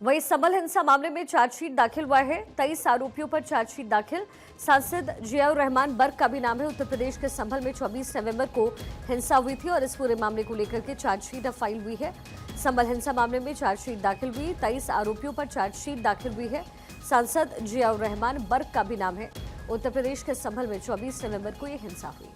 वहीं सबल हिंसा मामले में चार्जशीट दाखिल हुआ है। 23 आरोपियों पर चार्जशीट दाखिल। सांसद जियाउर रहमान बर्क का भी नाम है। उत्तर प्रदेश के संभल में 24 नवंबर को हिंसा हुई थी और इस पूरे मामले को लेकर के चार्जशीट अब फाइल हुई है। संभल हिंसा मामले में चार्जशीट दाखिल हुई। 23 आरोपियों पर चार्जशीट दाखिल हुई है। सांसद जियाउर रहमान बर्क का भी नाम है। उत्तर प्रदेश के संभल में 24 नवंबर को यह हिंसा हुई।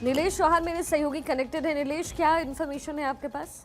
नीलेश चौहान मेरे सहयोगी कनेक्टेड है। नीलेश, क्या इन्फॉर्मेशन है आपके पास?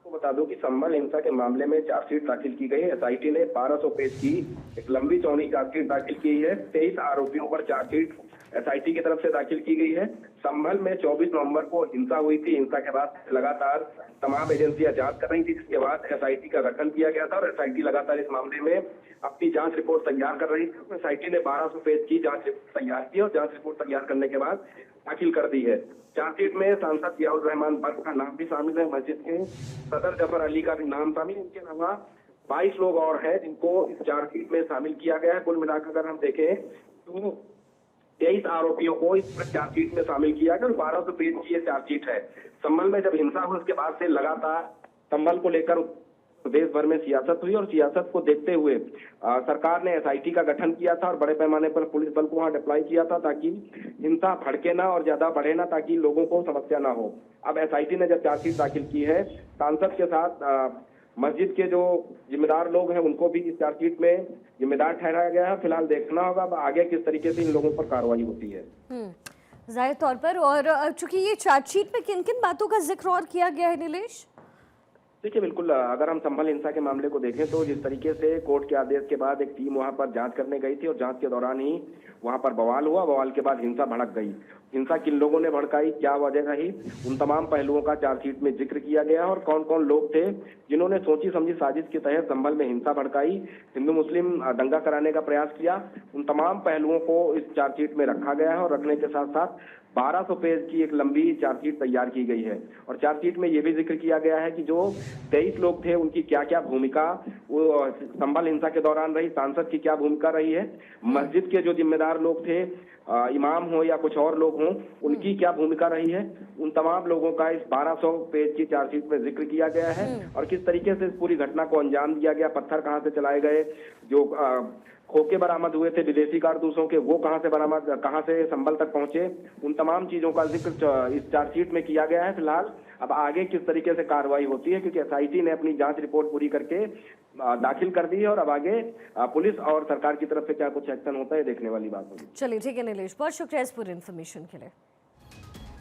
बता दूं कि संभल हिंसा के मामले में चार्जशीट दाखिल की गई है। एसआईटी ने 1200 पेज की एक लंबी चौड़ी चार्जशीट दाखिल की है। 23 आरोपियों पर चार्जशीट एसआईटी की तरफ से दाखिल की गई है। संभल में 24 नवंबर को हिंसा हुई थी। हिंसा के बाद लगातार तमाम एजेंसियां जांच कर रही थी, जिसके बाद एसआईटी का गठन किया गया था और एसआईटी लगातार इस मामले में अपनी जांच रिपोर्ट तैयार कर रही थी। एसआईटी ने 1200 पेज की जांच रिपोर्ट तैयार की और जांच रिपोर्ट तैयार करने के बाद दाखिल कर दी है। चार्जशीट में सांसद जियाउर रहमान बर्क का नाम भी शामिल है। मस्जिद के सदर जफर अली का भी नाम शामिल है। इनके अलावा 22 लोग और हैं जिनको इस चार्जशीट में शामिल किया गया है। कुल मिलाकर अगर हम देखें तो 23 आरोपियों को इस चार्जशीट में शामिल किया गया और 1200 पेज की ये चार्जशीट है। संभल में जब हिंसा हुई उसके बाद से लगातार संभल को लेकर देश भर में सियासत हुई और सियासत को देखते हुए सरकार ने एसआईटी का गठन किया था और बड़े पैमाने पर पुलिस बल को वहां डिप्लॉय किया था ताकि हिंसा भड़के ना और ज्यादा बढ़े ना, ताकि लोगों को समस्या ना हो। अब एसआईटी ने जब चार्जशीट दाखिल की है, सांसद के साथ मस्जिद के जो जिम्मेदार लोग हैं उनको भी इस चार्जशीट में जिम्मेदार ठहराया गया है। फिलहाल देखना होगा अब आगे किस तरीके से इन लोगों पर कार्रवाई होती है। जाहिर तौर पर। और चूंकि ये चार्जशीट में किन किन बातों का जिक्र और किया गया है नीलेश? देखिए, बिल्कुल अगर हम संभल हिंसा के मामले को देखें तो जिस तरीके से कोर्ट के आदेश के बाद एक टीम वहां पर जांच करने गई थी और जांच के दौरान ही वहां पर बवाल हुआ। बवाल के बाद हिंसा भड़क गई। हिंसा किन लोगों ने भड़काई, क्या वजह रही, उन तमाम पहलुओं का चार्जशीट में जिक्र किया गया और कौन कौन लोग थे जिन्होंने सोची समझी साजिश के तहत संभल में हिंसा भड़काई, हिंदू मुस्लिम दंगा कराने का प्रयास किया। उन तमाम पहलुओं को इस चार्जशीट में रखा गया है और रखने के साथ साथ 1200 पेज की एक लंबी चार्जशीट तैयार की गई है। और चार्जशीट में यह भी जिक्र किया गया है कि जो 23 लोग थे उनकी क्या क्या भूमिका वो संभल हिंसा के दौरान रही, सांसद की क्या भूमिका रही है, मस्जिद के जो जिम्मेदार लोग थे, इमाम हो या कुछ और लोग हों, उनकी क्या भूमिका रही है। उन तमाम लोगों का इस 1200 पेज की चार्जशीट में जिक्र किया गया है और किस तरीके से इस पूरी घटना को अंजाम दिया गया, पत्थर कहां से चलाए गए, जो खोखे बरामद हुए थे विदेशी कारतूसों के, वो कहां से संभल तक पहुंचे, उन तमाम चीजों का जिक्र इस चार्जशीट में किया गया है। फिलहाल अब आगे किस तरीके से कार्रवाई होती है, क्योंकि एसआईटी ने अपनी जांच रिपोर्ट पूरी करके दाखिल कर दी है और अब आगे पुलिस और सरकार की तरफ से क्या कुछ एक्शन होता है देखने वाली बात होगी। चलिए ठीक है नीलेश, बहुत शुक्रिया इस पूरी इन्फॉर्मेशन के लिए।